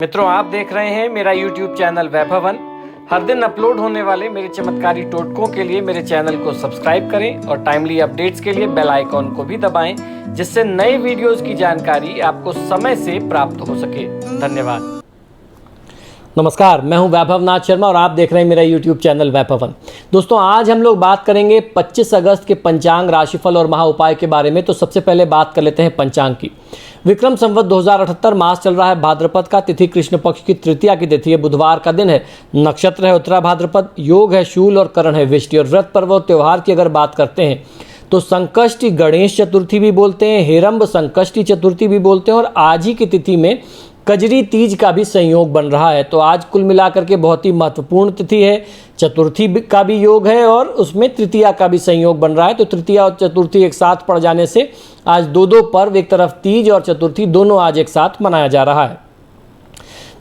मित्रों, आप देख रहे हैं मेरा YouTube चैनल वैभवन। हर दिन अपलोड होने वाले मेरे चमत्कारी टोटकों के लिए मेरे चैनल को सब्सक्राइब करें और टाइमली अपडेट्स के लिए बेल आइकॉन को भी दबाएं, जिससे नए वीडियोस की जानकारी आपको समय से प्राप्त हो सके। धन्यवाद। नमस्कार, मैं हूं वैभव नाथ शर्मा और आप देख रहे हैं मेरा YouTube चैनल वैभवन। दोस्तों, आज हम लोग बात करेंगे 25 अगस्त के पंचांग, राशिफल और महा उपाय के बारे में। तो सबसे पहले बात कर लेते हैं पंचांग की। विक्रम संवत 2078 मास चल रहा है भाद्रपद का। तिथि कृष्ण पक्ष की तृतीया की तिथि है, बुधवार का दिन है। नक्षत्र है उत्तरा भाद्रपद, योग है शूल और करण है विष्टि। और व्रत पर्व और त्यौहार की अगर बात करते हैं तो संकष्टी गणेश चतुर्थी भी बोलते हैं, हेरंब संकष्टी चतुर्थी भी बोलते हैं। और आज ही की तिथि में कजरी तीज का भी संयोग बन रहा है। तो आज कुल मिलाकर के बहुत ही महत्वपूर्ण तिथि है। चतुर्थी का भी योग है और उसमें तृतीया का भी संयोग बन रहा है। तो तृतीया और चतुर्थी एक साथ पड़ जाने से आज दो पर्व, एक तरफ तीज और चतुर्थी, दोनों आज एक साथ मनाया जा रहा है।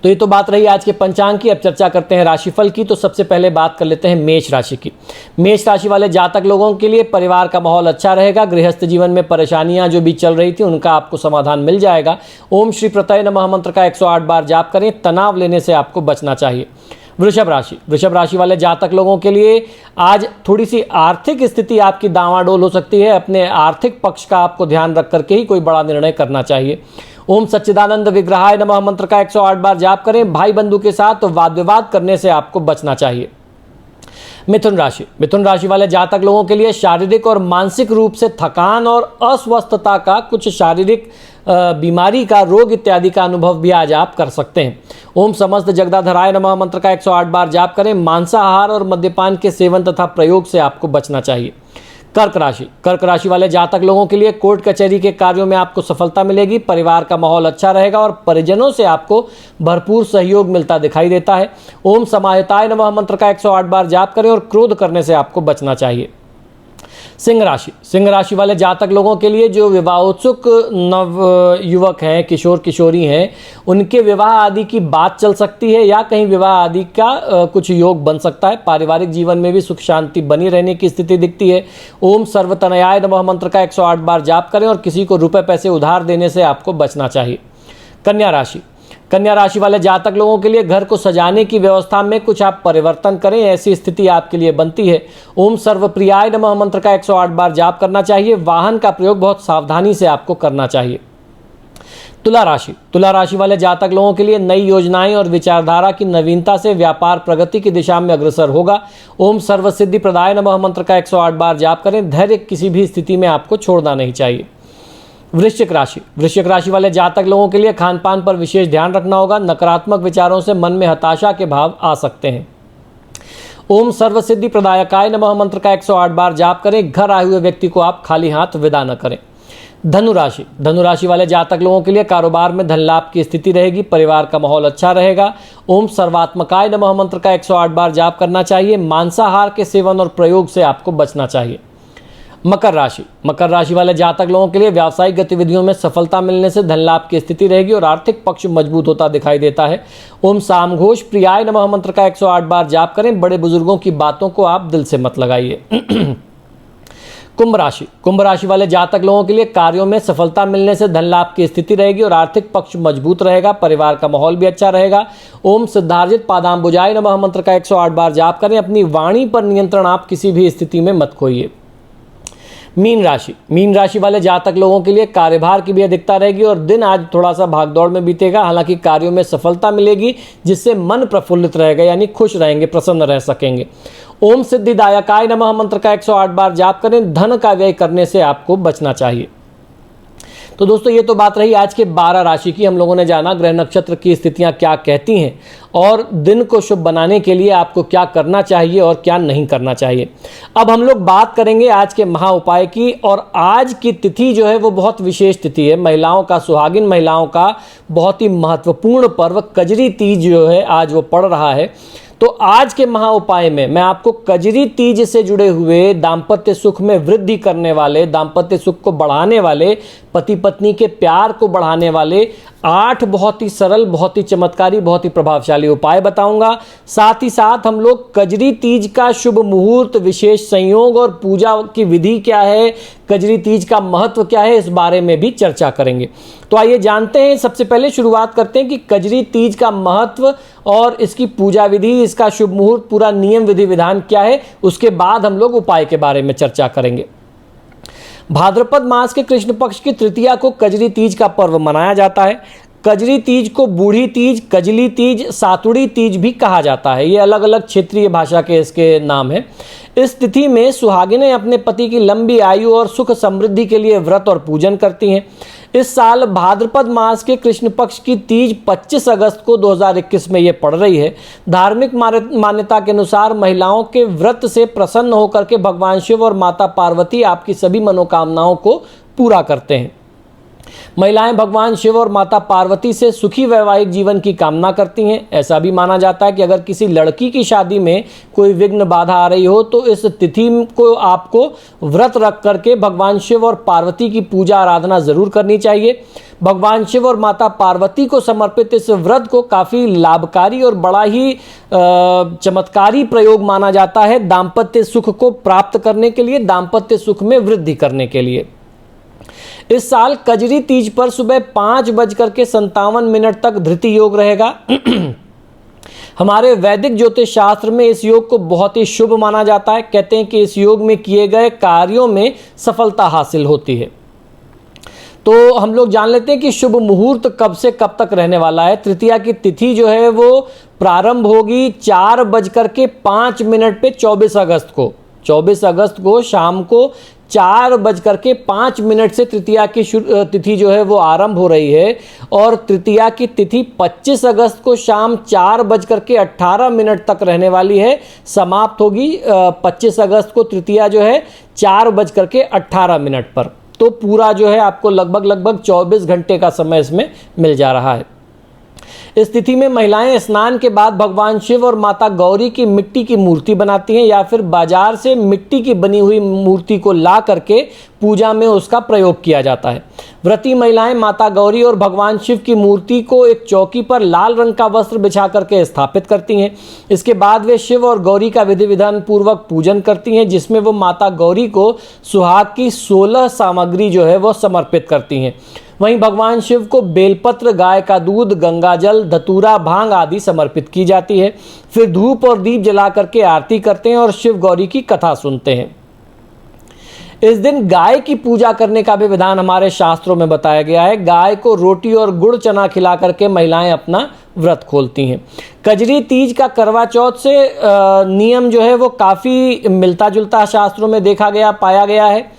तो ये तो बात रही आज के पंचांग की। अब चर्चा करते हैं राशिफल की। तो सबसे पहले बात कर लेते हैं मेष राशि की। मेष राशि वाले जातक लोगों के लिए परिवार का माहौल अच्छा रहेगा। गृहस्थ जीवन में परेशानियां जो भी चल रही थी उनका आपको समाधान मिल जाएगा। ओम श्री प्रत्यय नमः मंत्र का 108 बार जाप करें। तनाव लेने से आपको बचना चाहिए। वृषभ राशि वाले जातक लोगों के लिए आज थोड़ी सी आर्थिक स्थिति आपकी दांवाडोल हो सकती है। अपने आर्थिक पक्ष का आपको ध्यान रख करके ही कोई बड़ा निर्णय करना चाहिए। ओम सच्चिदानंद विग्रहाय नमः मंत्र का 108 बार जाप करें। भाई बंधु के साथ वाद विवाद करने से आपको बचना चाहिए। मिथुन राशि वाले जातक लोगों के लिए शारीरिक और मानसिक रूप से थकान और अस्वस्थता का, कुछ शारीरिक बीमारी का, रोग इत्यादि का अनुभव भी आज आप कर सकते हैं। ओम समस्त जगदाधराय नमः मंत्र का 108 बार जाप करें। मांसाहार और मद्यपान के सेवन तथा प्रयोग से आपको बचना चाहिए। कर्क राशि वाले जातक लोगों के लिए कोर्ट कचहरी के कार्यों में आपको सफलता मिलेगी। परिवार का माहौल अच्छा रहेगा और परिजनों से आपको भरपूर सहयोग मिलता दिखाई देता है। ओम समाहिताय नमः मंत्र का 108 बार जाप करें और क्रोध करने से आपको बचना चाहिए। सिंह राशि वाले जातक लोगों के लिए जो विवाहोत्सुक नव युवक हैं, किशोर किशोरी हैं, उनके विवाह आदि की बात चल सकती है या कहीं विवाह आदि का कुछ योग बन सकता है। पारिवारिक जीवन में भी सुख शांति बनी रहने की स्थिति दिखती है। ओम सर्वतनयाय नमः मंत्र का 108 बार जाप करें और किसी को रुपए पैसे उधार देने से आपको बचना चाहिए। कन्या राशि वाले जातक लोगों के लिए घर को सजाने की व्यवस्था में कुछ आप परिवर्तन करें, ऐसी स्थिति आपके लिए बनती है। ओम सर्वप्रियाय नमः मंत्र का 108 बार जाप करना चाहिए। वाहन का प्रयोग बहुत सावधानी से आपको करना चाहिए। तुला राशि वाले जातक लोगों के लिए नई योजनाएं और विचारधारा की नवीनता से व्यापार प्रगति की दिशा में अग्रसर होगा। ओम सर्वसिद्धि प्रदाय नमः मंत्र का 108 बार जाप करें। धैर्य किसी भी स्थिति में आपको छोड़ना नहीं चाहिए। वृश्चिक राशि वाले जातक लोगों के लिए खान पान पर विशेष ध्यान रखना होगा। नकारात्मक विचारों से मन में हताशा के भाव आ सकते हैं। ओम सर्वसिद्धि प्रदायकाय नमः मंत्र का 108 बार जाप करें। घर आए हुए व्यक्ति को आप खाली हाथ विदा न करें। धनु राशि वाले जातक लोगों के लिए कारोबार में धन लाभ की स्थिति रहेगी। परिवार का माहौल अच्छा रहेगा। ओम सर्वात्मकाय नमः मंत्र का 108 बार जाप करना चाहिए। मांसाहार के सेवन और प्रयोग से आपको बचना चाहिए। मकर राशि वाले जातक लोगों के लिए व्यावसायिक गतिविधियों में सफलता मिलने से धन लाभ की स्थिति रहेगी और आर्थिक पक्ष मजबूत होता दिखाई देता है। ओम सामघोष प्रियाय नमः मंत्र का 108 बार जाप करें। बड़े बुजुर्गों की बातों को आप दिल से मत लगाइए। कुंभ राशि वाले जातक लोगों के लिए कार्यों में सफलता मिलने से धन लाभ की स्थिति रहेगी और आर्थिक पक्ष मजबूत रहेगा। परिवार का माहौल भी अच्छा रहेगा। ओम सिद्धार्जित पादाम्बुजाय नमः मंत्र का 108 बार जाप करें। अपनी वाणी पर नियंत्रण आप किसी भी स्थिति में मत खोइए। मीन राशि वाले जातक लोगों के लिए कार्यभार की भी अधिकता रहेगी और दिन आज थोड़ा सा भागदौड़ में बीतेगा। हालांकि कार्यों में सफलता मिलेगी जिससे मन प्रफुल्लित रहेगा, यानी खुश रहेंगे, प्रसन्न रह सकेंगे। ओम सिद्धिदायकाय नमः मंत्र का 108 बार जाप करें। धन का व्यय करने से आपको बचना चाहिए। तो दोस्तों, ये तो बात रही आज के 12 राशि की। हम लोगों ने जाना ग्रह नक्षत्र की स्थितियां क्या कहती हैं और दिन को शुभ बनाने के लिए आपको क्या करना चाहिए और क्या नहीं करना चाहिए। अब हम लोग बात करेंगे आज के महा उपाय की। और आज की तिथि जो है वो बहुत विशेष तिथि है। महिलाओं का, सुहागिन महिलाओं का बहुत ही महत्वपूर्ण पर्व कजरी तीज जो है आज वो पड़ रहा है। तो आज के महा उपाय में मैं आपको कजरी तीज से जुड़े हुए दाम्पत्य सुख में वृद्धि करने वाले, दाम्पत्य सुख को बढ़ाने वाले, पति पत्नी के प्यार को बढ़ाने वाले 8 बहुत ही सरल, बहुत ही चमत्कारी, बहुत ही प्रभावशाली उपाय बताऊंगा। साथ ही साथ हम लोग कजरी तीज का शुभ मुहूर्त, विशेष संयोग और पूजा की विधि क्या है, कजरी तीज का महत्व क्या है, इस बारे में भी चर्चा करेंगे। तो आइए जानते हैं। सबसे पहले शुरुआत करते हैं कि कजरी तीज का महत्व और इसकी पूजा विधि, इसका शुभ मुहूर्त, पूरा नियम विधि विधान क्या है। उसके बाद हम लोग उपाय के बारे में चर्चा करेंगे। भाद्रपद मास के कृष्ण पक्ष की तृतीया को कजरी तीज का पर्व मनाया जाता है। कजरी तीज को बूढ़ी तीज, कजली तीज, सातुड़ी तीज भी कहा जाता है। ये अलग अलग क्षेत्रीय भाषा के इसके नाम हैं। इस तिथि में सुहागिनें अपने पति की लंबी आयु और सुख समृद्धि के लिए व्रत और पूजन करती हैं। इस साल भाद्रपद मास के कृष्ण पक्ष की तीज 25 अगस्त को 2021 में ये पड़ रही है। धार्मिक मान्यता के अनुसार महिलाओं के व्रत से प्रसन्न होकर के भगवान शिव और माता पार्वती आपकी सभी मनोकामनाओं को पूरा करते हैं। महिलाएं भगवान शिव और माता पार्वती से सुखी वैवाहिक जीवन की कामना करती हैं। ऐसा भी माना जाता है कि अगर किसी लड़की की शादी में कोई विघ्न बाधा आ रही हो तो इस तिथि को आपको व्रत रख करके भगवान शिव और पार्वती की पूजा आराधना जरूर करनी चाहिए। भगवान शिव और माता पार्वती को समर्पित इस व्रत को काफ़ी लाभकारी और बड़ा ही चमत्कारी प्रयोग माना जाता है दाम्पत्य सुख को प्राप्त करने के लिए, दाम्पत्य सुख में वृद्धि करने के लिए। इस साल कजरी तीज पर सुबह 5:57 तक धृति योग रहेगा। हमारे वैदिक ज्योतिष शास्त्र में इस योग को बहुत ही शुभ माना जाता है। कहते हैं कि इस योग में किए गए कार्यों में सफलता हासिल होती है। तो हम लोग जान लेते हैं कि शुभ मुहूर्त कब से कब तक रहने वाला है। तृतीया की तिथि जो है वो प्रारंभ होगी 4:05 पे 24 अगस्त को। 24 अगस्त को शाम को 4:05 से तृतीया की तिथि जो है वो आरंभ हो रही है और तृतीया की तिथि 25 अगस्त को शाम 4:18 तक रहने वाली है। समाप्त होगी 25 अगस्त को तृतीया जो है 4:18 पर। तो पूरा जो है आपको लगभग 24 घंटे का समय इसमें मिल जा रहा है। इस तिथि में महिलाएं स्नान के बाद भगवान शिव और माता गौरी की मिट्टी की मूर्ति बनाती हैं या फिर बाजार से मिट्टी की बनी हुई मूर्ति को ला करके पूजा में उसका प्रयोग किया जाता है। व्रती महिलाएं माता गौरी और भगवान शिव की मूर्ति को एक चौकी पर लाल रंग का वस्त्र बिछा करके स्थापित करती हैं। इसके बाद वे शिव और गौरी का विधि विधान पूर्वक पूजन करती हैं, जिसमें वो माता गौरी को सुहाग की 16 सामग्री जो है वो समर्पित करती हैं। वहीं भगवान शिव को बेलपत्र, गाय का दूध, गंगाजल, धतूरा, भांग आदि समर्पित की जाती है। फिर धूप और दीप जला करके आरती करते हैं और शिव गौरी की कथा सुनते हैं। इस दिन गाय की पूजा करने का भी विधान हमारे शास्त्रों में बताया गया है। गाय को रोटी और गुड़ चना खिला करके महिलाएं अपना व्रत खोलती हैं। कजरी तीज का करवा चौथ से नियम जो है वो काफ़ी मिलता जुलता शास्त्रों में देखा गया, पाया गया है।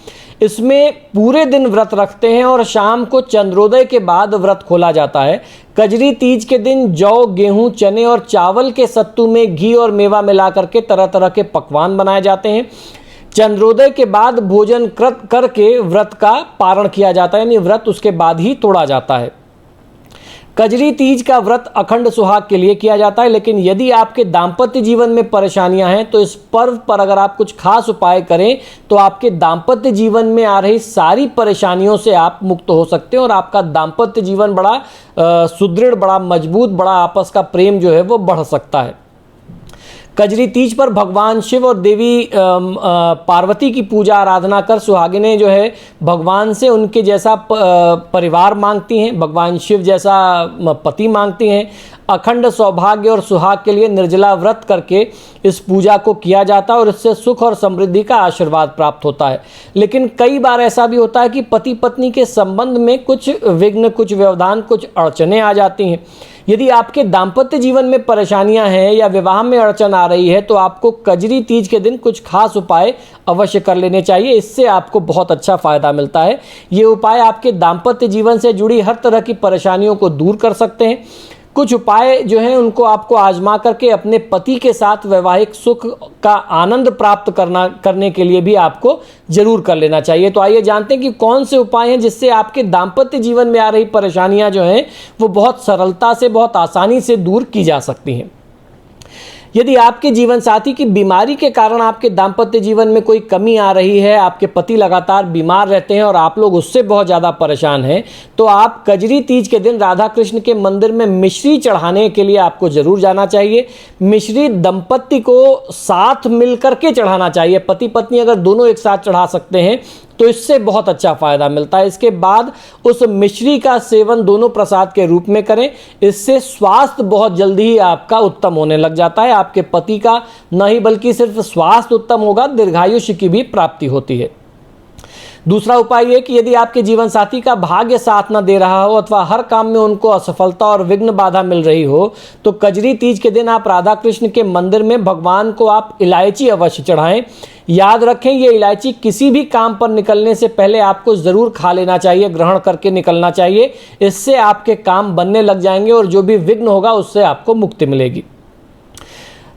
इसमें पूरे दिन व्रत रखते हैं और शाम को चंद्रोदय के बाद व्रत खोला जाता है। कजरी तीज के दिन जौ, गेहूं, चने और चावल के सत्तू में घी और मेवा मिला करके तरह तरह के पकवान बनाए जाते हैं। चंद्रोदय के बाद भोजन करके व्रत का पारण किया जाता है, यानी व्रत उसके बाद ही तोड़ा जाता है। कजरी तीज का व्रत अखंड सुहाग के लिए किया जाता है, लेकिन यदि आपके दाम्पत्य जीवन में परेशानियां हैं तो इस पर्व पर अगर आप कुछ खास उपाय करें तो आपके दाम्पत्य जीवन में आ रही सारी परेशानियों से आप मुक्त हो सकते हैं और आपका दाम्पत्य जीवन बड़ा सुदृढ़, बड़ा मजबूत, बड़ा आपस का प्रेम जो है वो बढ़ सकता है। कजरी तीज पर भगवान शिव और देवी पार्वती की पूजा आराधना कर सुहागिनें जो है भगवान से उनके जैसा परिवार मांगती हैं, भगवान शिव जैसा पति मांगती हैं। अखंड सौभाग्य और सुहाग के लिए निर्जला व्रत करके इस पूजा को किया जाता है और इससे सुख और समृद्धि का आशीर्वाद प्राप्त होता है। लेकिन कई बार ऐसा भी होता है कि पति पत्नी के संबंध में कुछ विघ्न, कुछ व्यवधान, कुछ अड़चनें आ जाती हैं। यदि आपके दाम्पत्य जीवन में परेशानियां हैं या विवाह में अड़चन आ रही है तो आपको कजरी तीज के दिन कुछ खास उपाय अवश्य कर लेने चाहिए। इससे आपको बहुत अच्छा फायदा मिलता है। ये उपाय आपके दाम्पत्य जीवन से जुड़ी हर तरह की परेशानियों को दूर कर सकते हैं। कुछ उपाय जो हैं उनको आपको आजमा करके अपने पति के साथ वैवाहिक सुख का आनंद प्राप्त करने के लिए भी आपको जरूर कर लेना चाहिए। तो आइए जानते हैं कि कौन से उपाय हैं जिससे आपके दाम्पत्य जीवन में आ रही परेशानियां जो हैं वो बहुत सरलता से, बहुत आसानी से दूर की जा सकती हैं। यदि आपके जीवन साथी की बीमारी के कारण आपके दाम्पत्य जीवन में कोई कमी आ रही है, आपके पति लगातार बीमार रहते हैं और आप लोग उससे बहुत ज़्यादा परेशान हैं, तो आप कजरी तीज के दिन राधा कृष्ण के मंदिर में मिश्री चढ़ाने के लिए आपको जरूर जाना चाहिए। मिश्री दंपत्ति को साथ मिलकर के चढ़ाना चाहिए। पति पत्नी अगर दोनों एक साथ चढ़ा सकते हैं तो इससे बहुत अच्छा फायदा मिलता है। इसके बाद उस मिश्री का सेवन दोनों प्रसाद के रूप में करें। इससे स्वास्थ्य बहुत जल्दी ही आपका उत्तम होने लग जाता है। आपके पति का न ही बल्कि सिर्फ स्वास्थ्य उत्तम होगा, दीर्घायुष्य की भी प्राप्ति होती है। दूसरा उपाय यह कि यदि आपके जीवन साथी का भाग्य साथ न दे रहा हो अथवा हर काम में उनको असफलता और विघ्न बाधा मिल रही हो, तो कजरी तीज के दिन आप राधा कृष्ण के मंदिर में भगवान को आप इलायची अवश्य चढ़ाएं। याद रखें, ये इलायची किसी भी काम पर निकलने से पहले आपको जरूर खा लेना चाहिए, ग्रहण करके निकलना चाहिए। इससे आपके काम बनने लग जाएंगे और जो भी विघ्न होगा उससे आपको मुक्ति मिलेगी।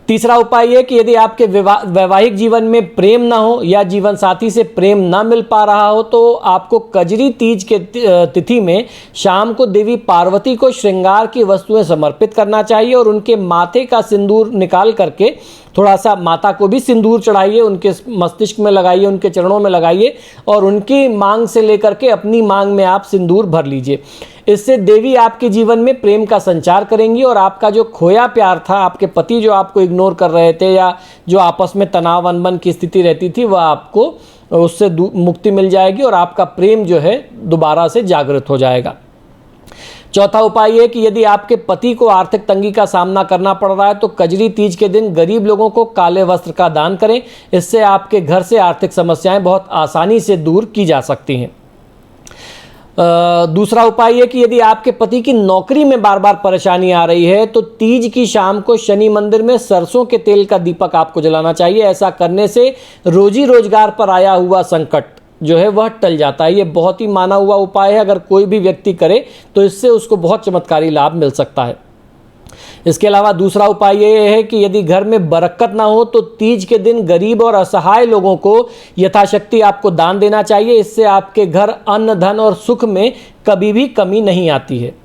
तीसरा उपाय यह कि यदि आपके वैवाहिक जीवन में प्रेम ना हो या जीवन साथी से प्रेम ना मिल पा रहा हो, तो आपको कजरी तीज के तिथि में शाम को देवी पार्वती को श्रृंगार की वस्तुएं समर्पित करना चाहिए और उनके माथे का सिंदूर निकाल करके थोड़ा सा माता को भी सिंदूर चढ़ाइए, उनके मस्तिष्क में लगाइए, उनके चरणों में लगाइए और उनकी मांग से लेकर के अपनी मांग में आप सिंदूर भर लीजिए। इससे देवी आपके जीवन में प्रेम का संचार करेंगी और आपका जो खोया प्यार था, आपके पति जो आपको इग्नोर कर रहे थे या जो आपस में तनाव अनबन की स्थिति रहती थी, वह आपको उससे मुक्ति मिल जाएगी और आपका प्रेम जो है दोबारा से जागृत हो जाएगा। चौथा उपाय है कि यदि आपके पति को आर्थिक तंगी का सामना करना पड़ रहा है, तो कजरी तीज के दिन गरीब लोगों को काले वस्त्र का दान करें। इससे आपके घर से आर्थिक समस्याएं बहुत आसानी से दूर की जा सकती हैं। दूसरा उपाय है कि यदि आपके पति की नौकरी में बार बार परेशानी आ रही है, तो तीज की शाम को शनि मंदिर में सरसों के तेल का दीपक आपको जलाना चाहिए। ऐसा करने से रोजी रोजगार पर आया हुआ संकट जो है वह टल जाता है। ये बहुत ही माना हुआ उपाय है। अगर कोई भी व्यक्ति करे तो इससे उसको बहुत चमत्कारी लाभ मिल सकता है। इसके अलावा दूसरा उपाय ये है कि यदि घर में बरकत ना हो, तो तीज के दिन गरीब और असहाय लोगों को यथाशक्ति आपको दान देना चाहिए। इससे आपके घर अन्न, धन और सुख में कभी भी कमी नहीं आती है।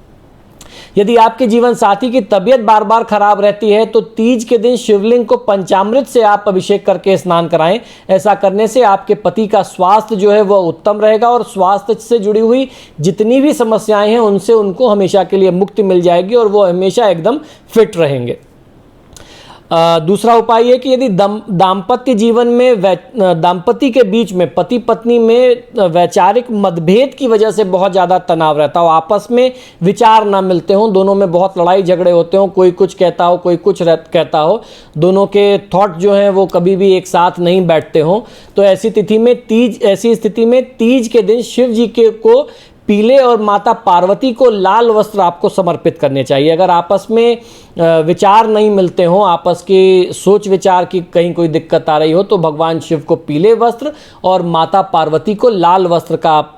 यदि आपके जीवन साथी की तबीयत बार बार खराब रहती है, तो तीज के दिन शिवलिंग को पंचामृत से आप अभिषेक करके स्नान कराएं। ऐसा करने से आपके पति का स्वास्थ्य जो है वह उत्तम रहेगा और स्वास्थ्य से जुड़ी हुई जितनी भी समस्याएं हैं उनसे उनको हमेशा के लिए मुक्ति मिल जाएगी और वो हमेशा एकदम फिट रहेंगे। दूसरा उपाय है कि यदि दाम्पत्य जीवन में दाम्पत्य के बीच में पति पत्नी में वैचारिक मतभेद की वजह से बहुत ज़्यादा तनाव रहता हो, आपस में विचार ना मिलते हों, दोनों में बहुत लड़ाई झगड़े होते हों, कोई कुछ कहता हो कोई कुछ कहता हो, दोनों के थॉट जो हैं वो कभी भी एक साथ नहीं बैठते हों, तो ऐसी स्थिति में तीज के दिन शिव जी को पीले और माता पार्वती को लाल वस्त्र आपको समर्पित करने चाहिए। अगर आपस में विचार नहीं मिलते हों, आपस की सोच विचार की कहीं कोई दिक्कत आ रही हो, तो भगवान शिव को पीले वस्त्र और माता पार्वती को लाल वस्त्र का आप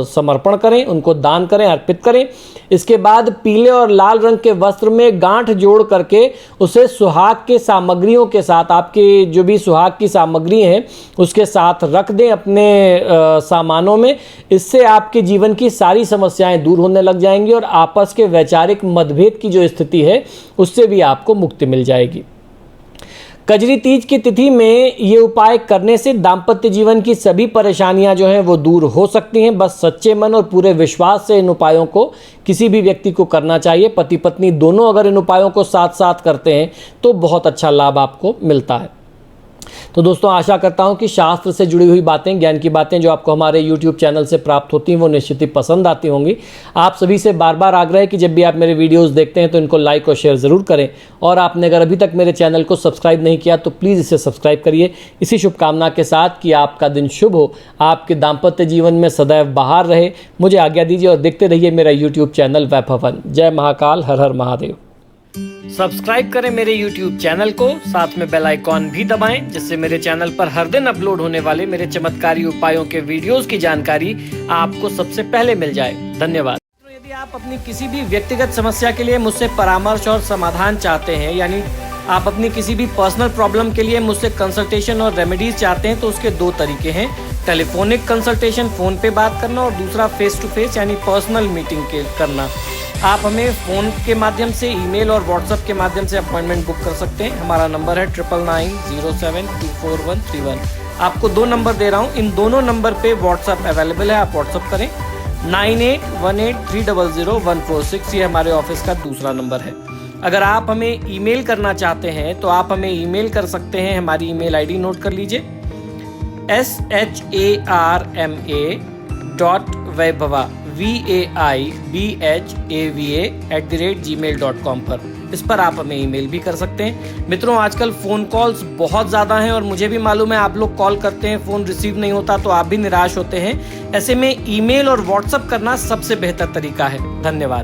समर्पण करें, उनको दान करें, अर्पित करें। इसके बाद पीले और लाल रंग के वस्त्र में गांठ जोड़ करके उसे सुहाग के सामग्रियों के साथ, आपकी जो भी सुहाग की सामग्री है उसके साथ रख दें अपने सामानों में। इससे आपके जीवन की सारी समस्याएं दूर होने लग जाएंगी और आपस के वैचारिक मतभेद की जो स्थिति है उससे भी आपको मुक्ति मिल जाएगी। कजरी तीज की तिथि में ये उपाय करने से दाम्पत्य जीवन की सभी परेशानियां जो हैं वो दूर हो सकती हैं। बस सच्चे मन और पूरे विश्वास से इन उपायों को किसी भी व्यक्ति को करना चाहिए। पति पत्नी दोनों अगर इन उपायों को साथ साथ करते हैं तो बहुत अच्छा लाभ आपको मिलता है। तो दोस्तों, आशा करता हूं कि शास्त्र से जुड़ी हुई बातें, ज्ञान की बातें जो आपको हमारे YouTube चैनल से प्राप्त होती हैं वो निश्चित ही पसंद आती होंगी। आप सभी से बार बार आग्रह है कि जब भी आप मेरे वीडियोस देखते हैं तो इनको लाइक और शेयर ज़रूर करें और आपने अगर अभी तक मेरे चैनल को सब्सक्राइब नहीं किया तो प्लीज़ इसे सब्सक्राइब करिए। इसी शुभकामना के साथ कि आपका दिन शुभ हो, आपके दाम्पत्य जीवन में सदैव बहार रहे। मुझे आज्ञा दीजिए और देखते रहिए मेरा YouTube चैनल वैभवन। जय महाकाल, हर हर महादेव। सब्सक्राइब करें मेरे YouTube चैनल को, साथ में बेल आइकॉन भी दबाएं, जिससे मेरे चैनल पर हर दिन अपलोड होने वाले मेरे चमत्कारी उपायों के वीडियोस की जानकारी आपको सबसे पहले मिल जाए। धन्यवाद। यदि आप अपनी किसी भी व्यक्तिगत समस्या के लिए मुझसे परामर्श और समाधान चाहते हैं, यानी आप अपनी किसी भी पर्सनल प्रॉब्लम के लिए मुझसे कंसल्टेशन और रेमेडीज चाहते हैं, तो उसके दो तरीके हैं। टेलीफोनिक कंसल्टेशन, फ़ोन पे बात करना, और दूसरा फेस टू फेस यानी पर्सनल मीटिंग करना। आप हमें फ़ोन के माध्यम से, ईमेल और व्हाट्सएप के माध्यम से अपॉइंटमेंट बुक कर सकते हैं। हमारा नंबर है 9990724131। आपको 2 नंबर दे रहा हूँ, इन दोनों नंबर पे व्हाट्सएप अवेलेबल है, आप व्हाट्सएप करें। 9818300146 ये हमारे ऑफिस का दूसरा नंबर है। अगर आप हमें ईमेल करना चाहते हैं तो आप हमें ईमेल कर सकते हैं। हमारी ईमेल आईडी नोट कर लीजिए, sharma.vaibhava vaibhava@gmail.com पर, इस पर आप हमें ईमेल भी कर सकते हैं। मित्रों, आजकल फ़ोन कॉल्स बहुत ज़्यादा हैं और मुझे भी मालूम है आप लोग कॉल करते हैं, फ़ोन रिसीव नहीं होता तो आप भी निराश होते हैं। ऐसे में ईमेल और व्हाट्सएप करना सबसे बेहतर तरीका है। धन्यवाद।